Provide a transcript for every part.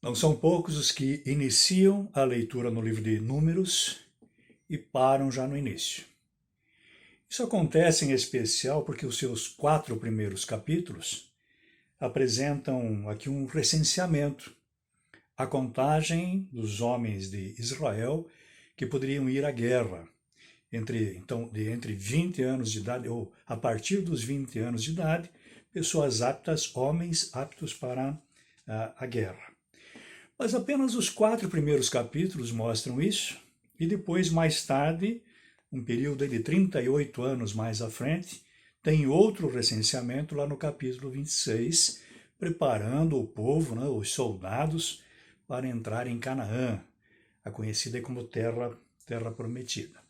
Não são poucos os que iniciam a leitura no livro de Números e param já no início. Isso acontece em especial porque os seus 4 primeiros capítulos apresentam aqui um recenseamento, a contagem dos homens de Israel que poderiam ir à guerra entre 20 anos de idade, ou a partir dos 20 anos de idade, pessoas aptas, homens aptos para a guerra. Mas apenas os 4 primeiros capítulos mostram isso, e depois, mais tarde, um período de 38 anos mais à frente, tem outro recenseamento lá no capítulo 26, preparando o povo, né, os soldados, para entrar em Canaã, a conhecida como terra prometida.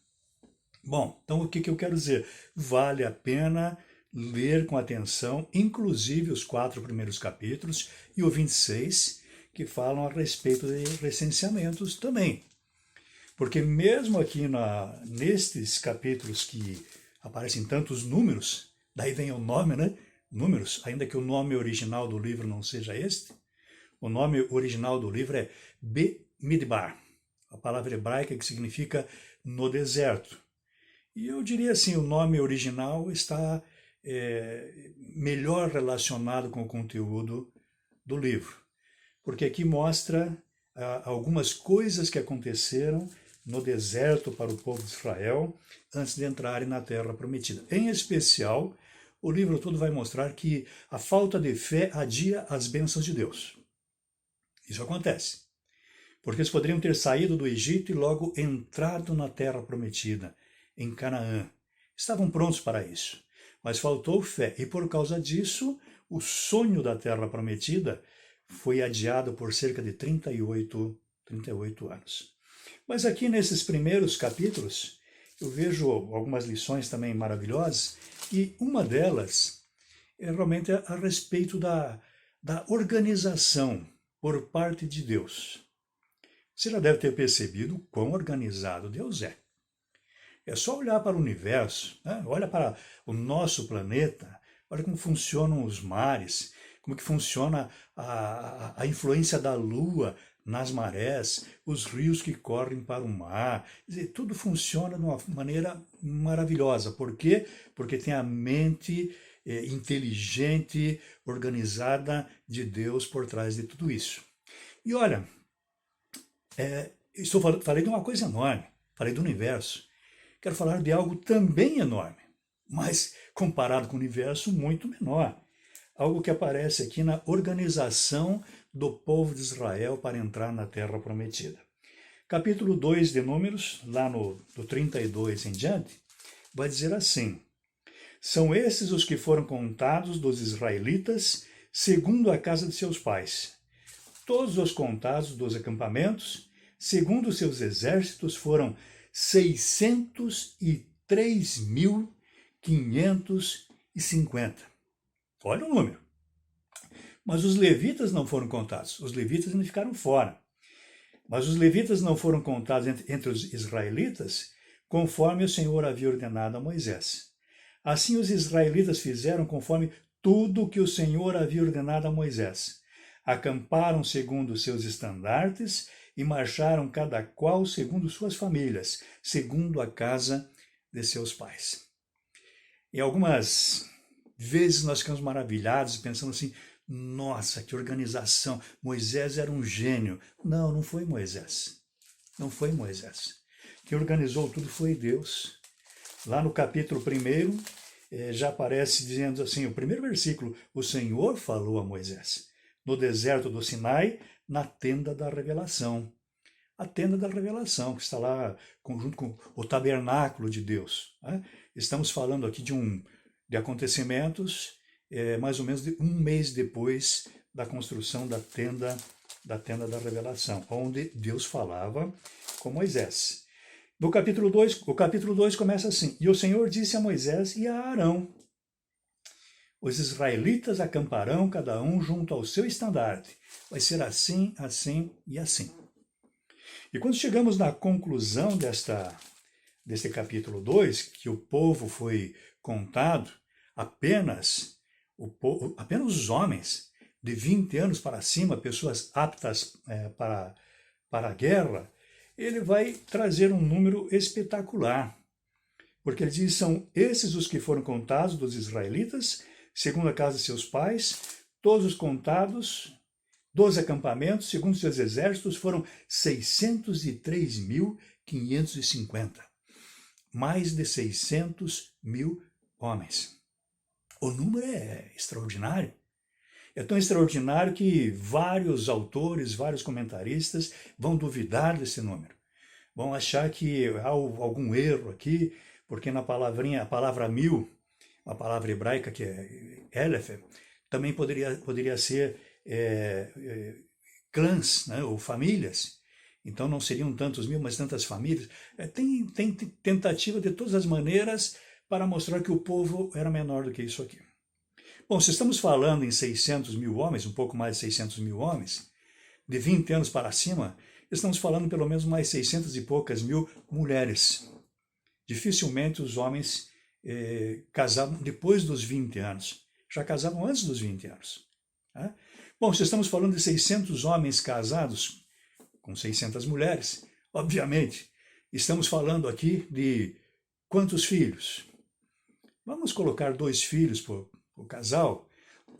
Bom, então o que eu quero dizer? Vale a pena ler com atenção, inclusive os 4 primeiros capítulos e o 26, que falam a respeito de recenseamentos também. Porque mesmo aqui nestes capítulos que aparecem tantos números, daí vem o nome, né? Números, ainda que o nome original do livro não seja este, o nome original do livro é Bemidbar, a palavra hebraica que significa no deserto. E eu diria assim, o nome original está melhor relacionado com o conteúdo do livro, porque aqui mostra algumas coisas que aconteceram no deserto para o povo de Israel antes de entrarem na terra prometida. Em especial, o livro todo vai mostrar que a falta de fé adia as bênçãos de Deus. Isso acontece, porque eles poderiam ter saído do Egito e logo entrado na terra prometida, em Canaã. Estavam prontos para isso, mas faltou fé, e por causa disso, o sonho da terra prometida foi adiado por cerca de 38 anos. Mas aqui nesses primeiros capítulos, eu vejo algumas lições também maravilhosas, e uma delas é realmente a respeito da organização por parte de Deus. Você já deve ter percebido quão organizado Deus é. É só olhar para o universo, né? Olha para o nosso planeta, olha como funcionam os mares, como que funciona a influência da Lua nas marés, os rios que correm para o mar. Quer dizer, tudo funciona de uma maneira maravilhosa. Por quê? Porque tem a mente inteligente, organizada de Deus por trás de tudo isso. E olha, falei de uma coisa enorme, falei do universo. Quero falar de algo também enorme, mas comparado com o universo, muito menor. Algo que aparece aqui na organização do povo de Israel para entrar na terra prometida. Capítulo 2 de Números, lá do 32 em diante, vai dizer assim: São esses os que foram contados dos israelitas segundo a casa de seus pais. Todos os contados dos acampamentos, segundo seus exércitos, foram 603.550. Olha o número. Mas os levitas não foram contados. Os levitas ainda ficaram fora. Mas os levitas não foram contados entre os israelitas, conforme o Senhor havia ordenado a Moisés. Assim os israelitas fizeram conforme tudo o que o Senhor havia ordenado a Moisés. Acamparam segundo seus estandartes e marcharam cada qual segundo suas famílias, segundo a casa de seus pais. E algumas vezes nós ficamos maravilhados pensando assim: nossa, que organização, Moisés era um gênio. Não, não foi Moisés. Não foi Moisés. Quem organizou tudo foi Deus. Lá no capítulo 1, já aparece dizendo assim, o primeiro versículo: o Senhor falou a Moisés no deserto do Sinai, na tenda da revelação. A tenda da revelação, que está lá junto com o tabernáculo de Deus. Né? Estamos falando aqui de acontecimentos mais ou menos de um mês depois da construção da tenda da revelação, onde Deus falava com Moisés. No capítulo 2, o capítulo 2 começa assim: E o Senhor disse a Moisés e a Arão: Os israelitas acamparão cada um junto ao seu estandarte. Vai ser assim, assim e assim. E quando chegamos na conclusão deste capítulo 2, que o povo foi contado, apenas os homens de 20 anos para cima, pessoas aptas para a guerra, ele vai trazer um número espetacular. Porque ele diz, são esses os que foram contados dos israelitas, segundo a casa de seus pais, todos os contados dos acampamentos, segundo seus exércitos, foram 603.550. Mais de 600 mil homens. O número é extraordinário. É tão extraordinário que vários autores, vários comentaristas vão duvidar desse número. Vão achar que há algum erro aqui, porque na palavrinha, a palavra mil, uma palavra hebraica que é Elef, também poderia ser clãs, né, ou famílias. Então não seriam tantos mil, mas tantas famílias. Tem tentativa de todas as maneiras para mostrar que o povo era menor do que isso aqui. Bom, se estamos falando em 600 mil homens, um pouco mais de 600 mil homens, de 20 anos para cima, estamos falando pelo menos mais 600 e poucas mil mulheres. Dificilmente os homens casavam depois dos 20 anos. Já casavam antes dos 20 anos. Tá? Bom, se estamos falando de 600 homens casados com 600 mulheres, obviamente, estamos falando aqui de quantos filhos? Vamos colocar 2 filhos por casal,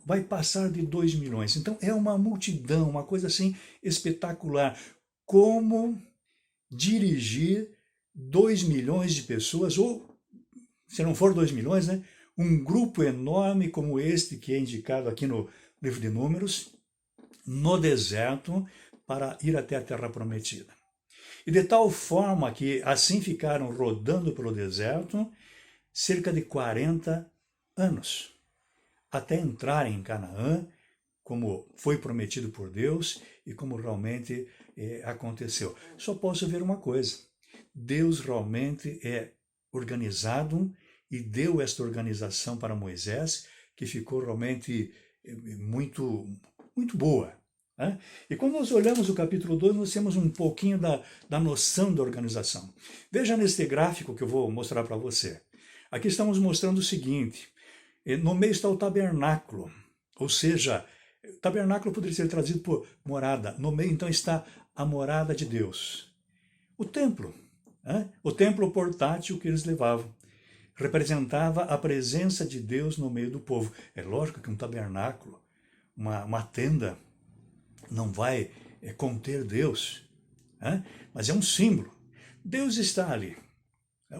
vai passar de 2 milhões. Então é uma multidão, uma coisa assim espetacular. Como dirigir 2 milhões de pessoas, ou se não for 2 milhões, né, um grupo enorme como este que é indicado aqui no livro de Números, no deserto, para ir até a Terra Prometida. E de tal forma que assim ficaram rodando pelo deserto cerca de 40 anos, até entrarem em Canaã, como foi prometido por Deus e como realmente aconteceu. Só posso ver uma coisa: Deus realmente é organizado e deu esta organização para Moisés, que ficou realmente muito, muito boa. Né? E quando nós olhamos o capítulo 2, nós temos um pouquinho da noção da organização. Veja neste gráfico que eu vou mostrar para você. Aqui estamos mostrando o seguinte: no meio está o tabernáculo, ou seja, tabernáculo poderia ser traduzido por morada. No meio, então, está a morada de Deus. O templo, né? O templo portátil que eles levavam, representava a presença de Deus no meio do povo. É lógico que um tabernáculo, uma tenda, não vai conter Deus, né? Mas é um símbolo. Deus está ali.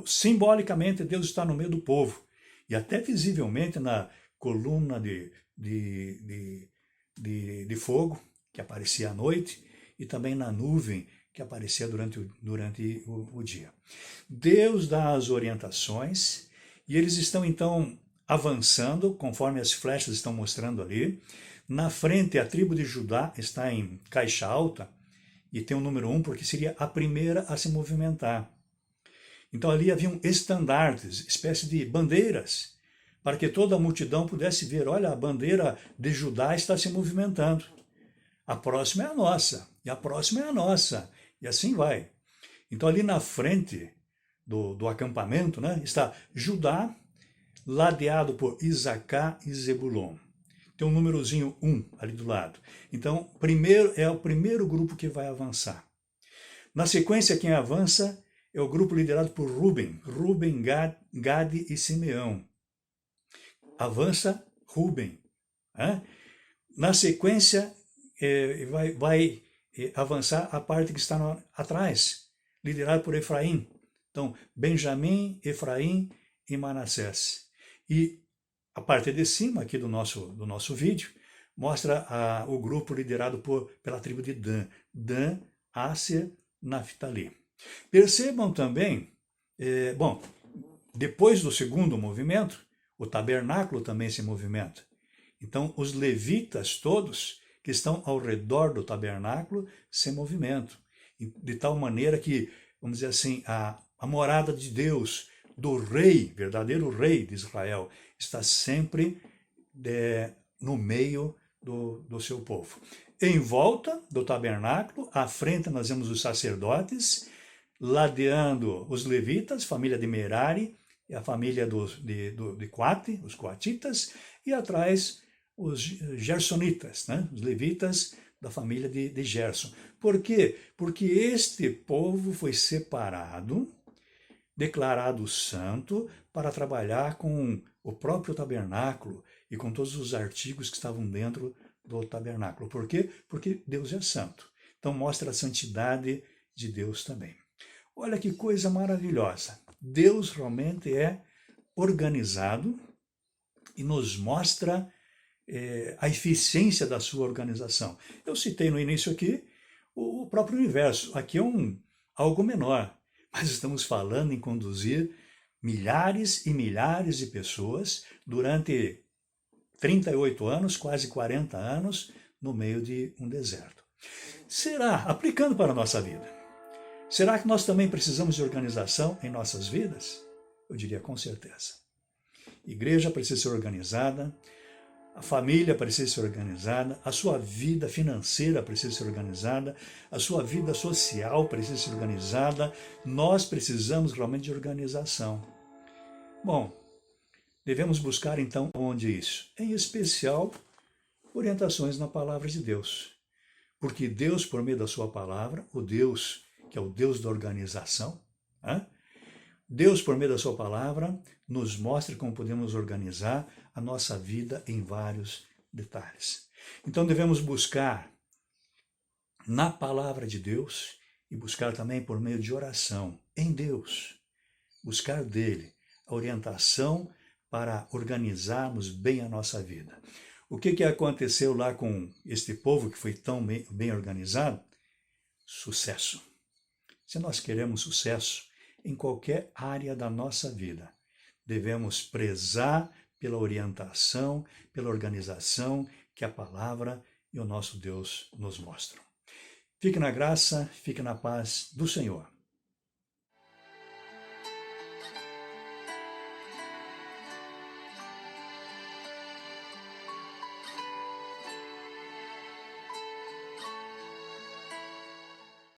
Simbolicamente, Deus está no meio do povo. E até visivelmente na coluna de fogo, que aparecia à noite, e também na nuvem, que aparecia durante o dia. Deus dá as orientações, e eles estão então avançando, conforme as flechas estão mostrando ali. Na frente, a tribo de Judá está em caixa alta, e tem o número 1, porque seria a primeira a se movimentar. Então ali haviam estandartes, espécie de bandeiras, para que toda a multidão pudesse ver, olha, a bandeira de Judá está se movimentando. A próxima é a nossa, e a próxima é a nossa, e assim vai. Então ali na frente do acampamento, né, está Judá, ladeado por Isacar e Zebulon. Tem um númerozinho 1 ali do lado. Então, é o primeiro grupo que vai avançar. Na sequência, quem avança é o grupo liderado por Ruben, Gade e Simeão. Avança Ruben. Né? Na sequência, vai avançar a parte que está atrás, liderado por Efraim. Então, Benjamim, Efraim e Manassés. E a parte de cima aqui do nosso vídeo mostra o grupo liderado pela tribo de Dan. Dan, Áser, Naftali. Percebam também, depois do segundo movimento, o tabernáculo também se movimenta. Então, os levitas todos que estão ao redor do tabernáculo se movimentam. De tal maneira que, vamos dizer assim, a morada de Deus, do rei, verdadeiro rei de Israel, está sempre no meio do seu povo. Em volta do tabernáculo, à frente nós vemos os sacerdotes, ladeando os levitas, família de Merari, e a família de Coate, os coatitas, e atrás os gersonitas, né? Os levitas da família de Gerson. Por quê? Porque este povo foi separado, declarado santo, para trabalhar com o próprio tabernáculo e com todos os artigos que estavam dentro do tabernáculo. Por quê? Porque Deus é santo. Então mostra a santidade de Deus também. Olha que coisa maravilhosa. Deus realmente é organizado e nos mostra a eficiência da sua organização. Eu citei no início aqui o próprio universo. Aqui é algo menor, mas estamos falando em conduzir milhares e milhares de pessoas durante 38 anos, quase 40 anos, no meio de um deserto. Será, aplicando para a nossa vida, será que nós também precisamos de organização em nossas vidas? Eu diria com certeza. A igreja precisa ser organizada, a família precisa ser organizada, a sua vida financeira precisa ser organizada, a sua vida social precisa ser organizada. Nós precisamos realmente de organização. Bom, devemos buscar então onde isso? Em especial, orientações na palavra de Deus. Porque Deus, por meio da sua palavra, o Deus que é o Deus da organização, Deus, por meio da sua palavra, nos mostra como podemos organizar a nossa vida em vários detalhes. Então devemos buscar na palavra de Deus e buscar também por meio de oração em Deus, buscar dele a orientação para organizarmos bem a nossa vida. O que aconteceu lá com este povo que foi tão bem organizado? Sucesso. Se nós queremos sucesso em qualquer área da nossa vida, devemos prezar pela orientação, pela organização que a palavra e o nosso Deus nos mostram. Fique na graça, fique na paz do Senhor.